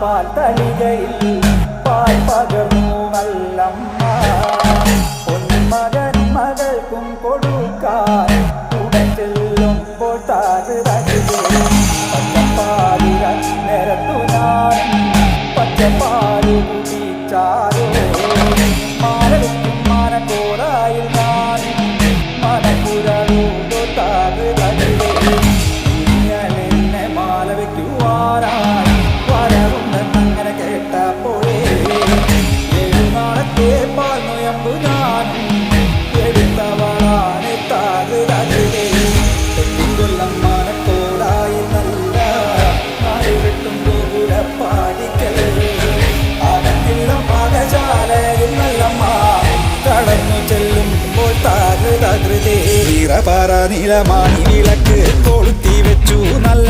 പാൽ തളികയിൽ പാൽ പകർന്നു നല്ലമ്മ പൊന്മകൻ മകൾക്കും കൊടുക്കാൻ ഉടൻ ചെല്ലുമ്പോൾ താഴ് പച്ചപ്പാലിര നിരത്തു ഞാൻ പച്ചപ്പാല് കുടിച്ചാലോ മാനവിക്കും മാനക്കോടായിൽ ഞാൻ മനക്കുരൂടോ താഴ് ഇങ്ങനെ മാല വയ്ക്കുവാനായി വരവുണ്ടെന്നങ്ങനെ കേട്ടപ്പോഴേ 7 നാളത്തെ പാൽ നൊയമ്പു ഞാൻ എടുത്തവളാണ് താഴ് കൊല്ലം മാനക്കോടായി നല്ല നാട് വിട്ടും ഗോപുരപ്പാടിക്കൽ അകത്തില്ല പാകശാലയിൽ നല്ലമ്മ കടന്നു ചെല്ലുമ്പോൾ താകൃതേ വീറപാറ നീലമാണി വിളക്ക് കൊളുത്തി വെച്ചു നല്ല